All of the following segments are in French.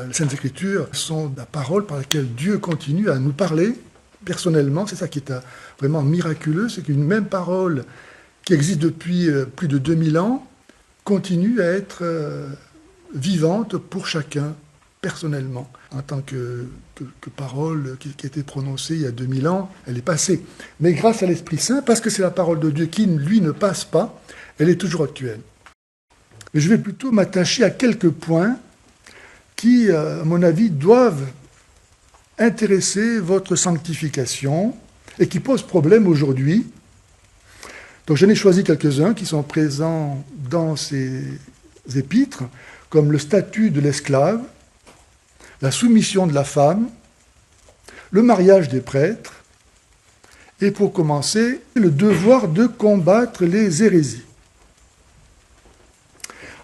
Les Saintes Écritures sont la parole par laquelle Dieu continue à nous parler personnellement. C'est ça qui est vraiment miraculeux, c'est qu'une même parole qui existe depuis plus de 2000 ans continue à être vivante pour chacun, personnellement. En tant que parole qui a été prononcée il y a 2000 ans, elle est passée. Mais grâce à l'Esprit Saint, parce que c'est la parole de Dieu qui, lui, ne passe pas, elle est toujours actuelle. Mais je vais plutôt m'attacher à quelques points qui, à mon avis, doivent intéresser votre sanctification et qui posent problème aujourd'hui. Donc j'en ai choisi quelques-uns qui sont présents dans ces épîtres, comme le statut de l'esclave, la soumission de la femme, le mariage des prêtres, et pour commencer, le devoir de combattre les hérésies.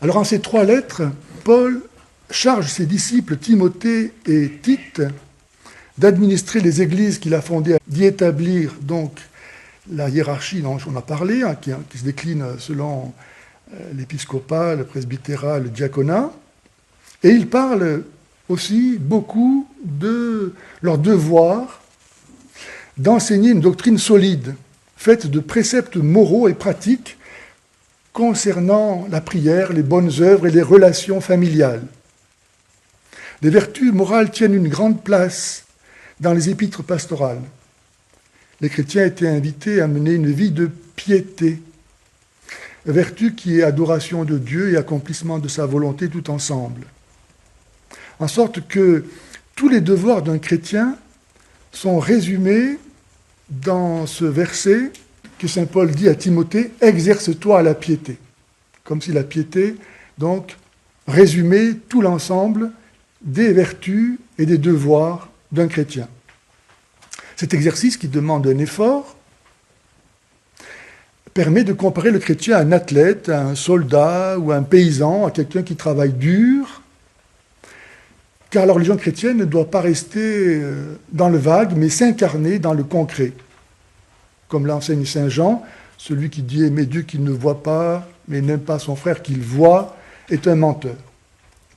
Alors en ces 3 lettres, Paul charge ses disciples Timothée et Tite d'administrer les églises qu'il a fondées, d'y établir donc la hiérarchie dont on a parlé, qui se décline selon l'épiscopat, le presbytérat, le diaconat. Et il parle aussi beaucoup de leur devoir d'enseigner une doctrine solide, faite de préceptes moraux et pratiques concernant la prière, les bonnes œuvres et les relations familiales. Les vertus morales tiennent une grande place dans les épîtres pastorales. Les chrétiens étaient invités à mener une vie de piété, vertu qui est adoration de Dieu et accomplissement de sa volonté tout ensemble. En sorte que tous les devoirs d'un chrétien sont résumés dans ce verset que saint Paul dit à Timothée, « Exerce-toi à la piété ». Comme si la piété, donc, résumait tout l'ensemble des vertus et des devoirs d'un chrétien. Cet exercice qui demande un effort permet de comparer le chrétien à un athlète, à un soldat ou à un paysan, à quelqu'un qui travaille dur, car la religion chrétienne ne doit pas rester dans le vague, mais s'incarner dans le concret. Comme l'enseigne saint Jean, celui qui dit « Aimer Dieu qu'il ne voit pas, mais n'aime pas son frère qu'il voit » est un menteur.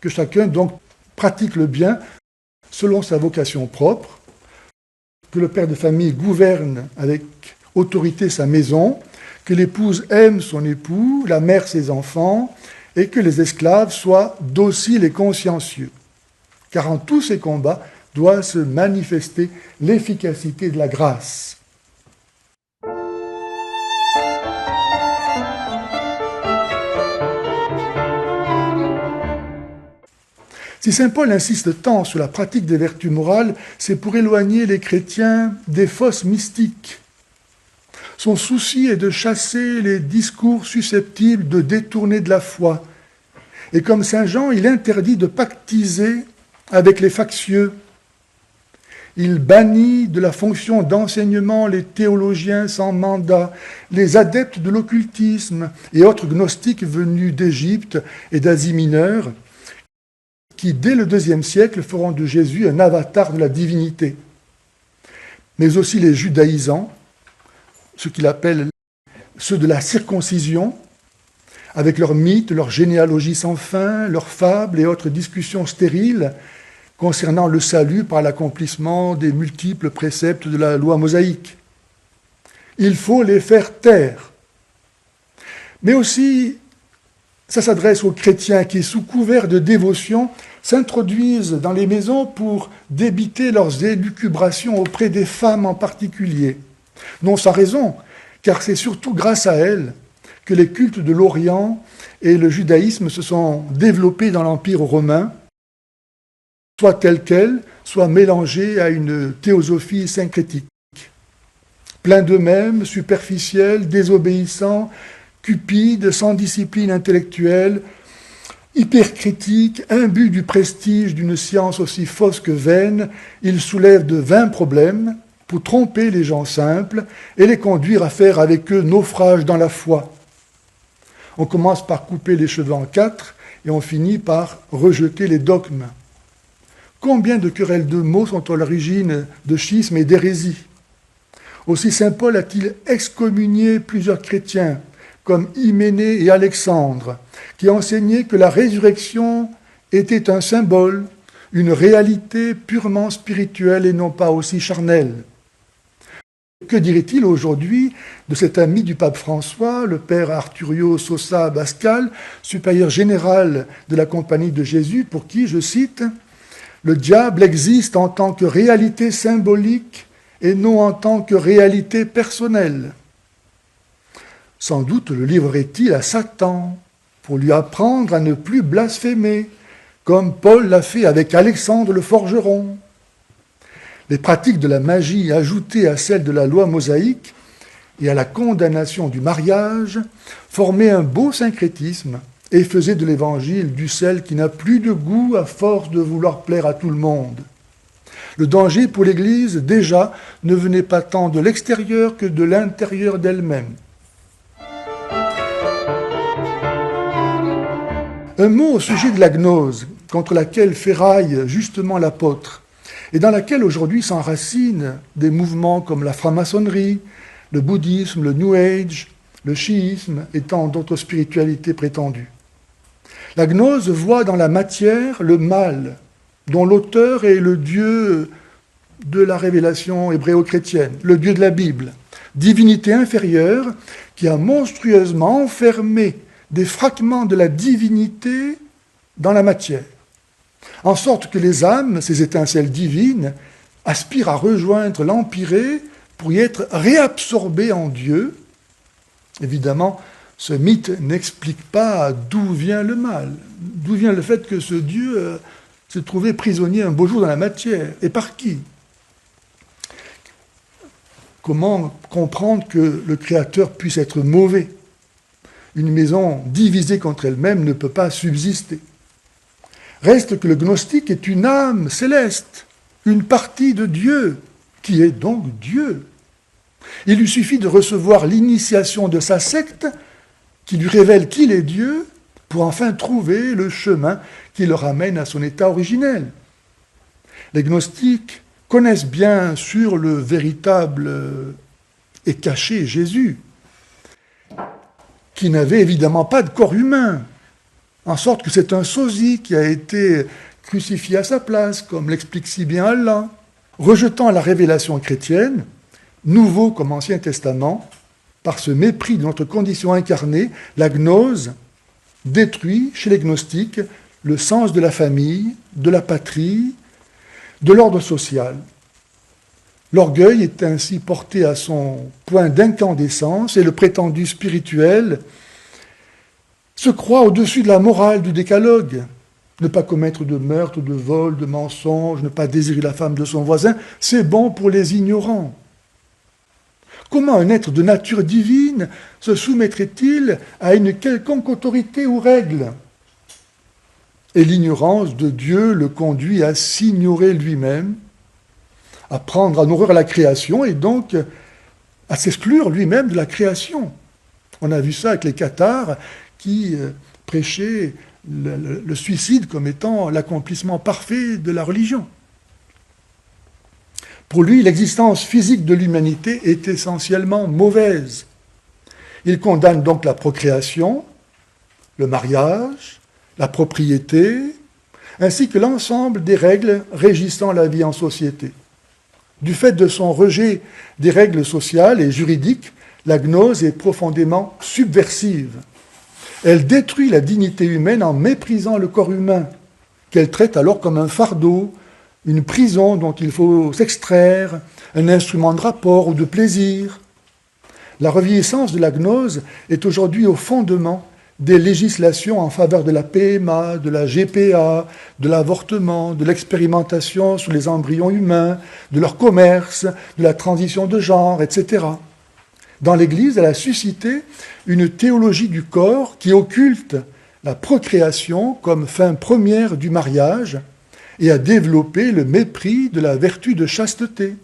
Que chacun donc pratique le bien selon sa vocation propre, que le père de famille gouverne avec autorité sa maison, que l'épouse aime son époux, la mère ses enfants, et que les esclaves soient dociles et consciencieux. Car en tous ces combats doit se manifester l'efficacité de la grâce. Si saint Paul insiste tant sur la pratique des vertus morales, c'est pour éloigner les chrétiens des fausses mystiques. Son souci est de chasser les discours susceptibles de détourner de la foi. Et comme saint Jean, il interdit de pactiser avec les factieux. Il bannit de la fonction d'enseignement les théologiens sans mandat, les adeptes de l'occultisme et autres gnostiques venus d'Égypte et d'Asie mineure, qui, dès le IIe siècle, feront de Jésus un avatar de la divinité. Mais aussi les judaïsants, ce qu'il appelle ceux de la circoncision, avec leurs mythes, leur généalogie sans fin, leurs fables et autres discussions stériles concernant le salut par l'accomplissement des multiples préceptes de la loi mosaïque. Il faut les faire taire. Mais aussi, ça s'adresse aux chrétiens qui, sous couvert de dévotion, s'introduisent dans les maisons pour débiter leurs élucubrations auprès des femmes en particulier. Non sans raison, car c'est surtout grâce à elles que les cultes de l'Orient et le judaïsme se sont développés dans l'Empire romain, soit tels quels, soit mélangés à une théosophie syncrétique. Pleins d'eux-mêmes, superficiels, désobéissants, cupides, sans discipline intellectuelle, hypercritiques, imbus du prestige d'une science aussi fausse que vaine, ils soulèvent de vains problèmes pour tromper les gens simples et les conduire à faire avec eux naufrage dans la foi. On commence par couper les cheveux en 4 et on finit par rejeter les dogmes. Combien de querelles de mots sont à l'origine de schismes et d'hérésies? Aussi saint Paul a-t-il excommunié plusieurs chrétiens, comme Hyménée et Alexandre, qui enseignaient que la résurrection était un symbole, une réalité purement spirituelle et non pas aussi charnelle. Que dirait-il aujourd'hui de cet ami du pape François, le père Arturio Sosa Abascal, supérieur général de la Compagnie de Jésus, pour qui, je cite, « Le diable existe en tant que réalité symbolique et non en tant que réalité personnelle. » Sans doute le livrerait-il à Satan pour lui apprendre à ne plus blasphémer, comme Paul l'a fait avec Alexandre le forgeron. Les pratiques de la magie ajoutées à celles de la loi mosaïque et à la condamnation du mariage formaient un beau syncrétisme et faisaient de l'Évangile du sel qui n'a plus de goût à force de vouloir plaire à tout le monde. Le danger pour l'Église, déjà, ne venait pas tant de l'extérieur que de l'intérieur d'elle-même. Un mot au sujet de la gnose, contre laquelle ferraille justement l'apôtre, et dans laquelle aujourd'hui s'enracinent des mouvements comme la franc-maçonnerie, le bouddhisme, le New Age, le chiisme et tant d'autres spiritualités prétendues. La gnose voit dans la matière le mal, dont l'auteur est le Dieu de la révélation hébrayo-chrétienne, le Dieu de la Bible, divinité inférieure qui a monstrueusement enfermé des fragments de la divinité dans la matière, en sorte que les âmes, ces étincelles divines, aspirent à rejoindre l'empyrée pour y être réabsorbées en Dieu. Évidemment, ce mythe n'explique pas d'où vient le mal, d'où vient le fait que ce Dieu s'est trouvé prisonnier un beau jour dans la matière, et par qui ? Comment comprendre que le Créateur puisse être mauvais ? Une maison divisée contre elle-même ne peut pas subsister. Reste que le gnostique est une âme céleste, une partie de Dieu, qui est donc Dieu. Il lui suffit de recevoir l'initiation de sa secte, qui lui révèle qu'il est Dieu, pour enfin trouver le chemin qui le ramène à son état originel. Les gnostiques connaissent bien sûr le véritable et caché Jésus, qui n'avait évidemment pas de corps humain, en sorte que c'est un sosie qui a été crucifié à sa place, comme l'explique si bien Allah. Rejetant la révélation chrétienne, Nouveau comme Ancien Testament, par ce mépris de notre condition incarnée, la gnose détruit chez les gnostiques le sens de la famille, de la patrie, de l'ordre social. L'orgueil est ainsi porté à son point d'incandescence et le prétendu spirituel se croit au-dessus de la morale du décalogue. Ne pas commettre de meurtre, de vol, de mensonge, ne pas désirer la femme de son voisin, c'est bon pour les ignorants. Comment un être de nature divine se soumettrait-il à une quelconque autorité ou règle ? Et l'ignorance de Dieu le conduit à s'ignorer lui-même, à prendre en horreur la création et donc à s'exclure lui-même de la création. On a vu ça avec les cathares qui prêchaient le suicide comme étant l'accomplissement parfait de la religion. Pour lui, l'existence physique de l'humanité est essentiellement mauvaise. Il condamne donc la procréation, le mariage, la propriété, ainsi que l'ensemble des règles régissant la vie en société. Du fait de son rejet des règles sociales et juridiques, la gnose est profondément subversive. Elle détruit la dignité humaine en méprisant le corps humain, qu'elle traite alors comme un fardeau, une prison dont il faut s'extraire, un instrument de rapport ou de plaisir. La revieillissance de la gnose est aujourd'hui au fondement des législations en faveur de la PMA, de la GPA, de l'avortement, de l'expérimentation sur les embryons humains, de leur commerce, de la transition de genre, etc. Dans l'Église, elle a suscité une théologie du corps qui occulte la procréation comme fin première du mariage et a développé le mépris de la vertu de chasteté,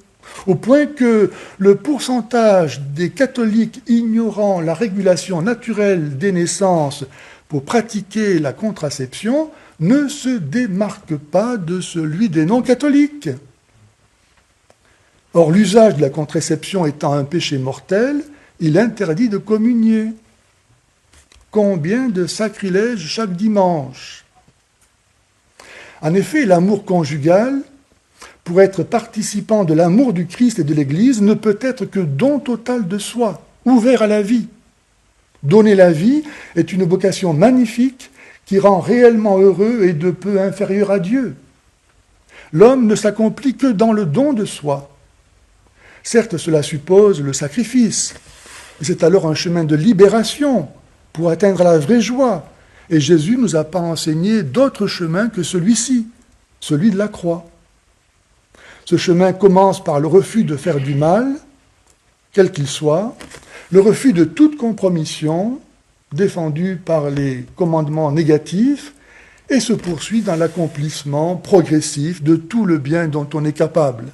au point que le pourcentage des catholiques ignorant la régulation naturelle des naissances pour pratiquer la contraception ne se démarque pas de celui des non-catholiques. Or, l'usage de la contraception étant un péché mortel, il interdit de communier. Combien de sacrilèges chaque dimanche ? En effet, l'amour conjugal, pour être participant de l'amour du Christ et de l'Église, ne peut être que don total de soi, ouvert à la vie. Donner la vie est une vocation magnifique qui rend réellement heureux et de peu inférieur à Dieu. L'homme ne s'accomplit que dans le don de soi. Certes, cela suppose le sacrifice. C'est alors un chemin de libération pour atteindre la vraie joie. Et Jésus ne nous a pas enseigné d'autre chemin que celui-ci, celui de la croix. Ce chemin commence par le refus de faire du mal, quel qu'il soit, le refus de toute compromission, défendu par les commandements négatifs, et se poursuit dans l'accomplissement progressif de tout le bien dont on est capable.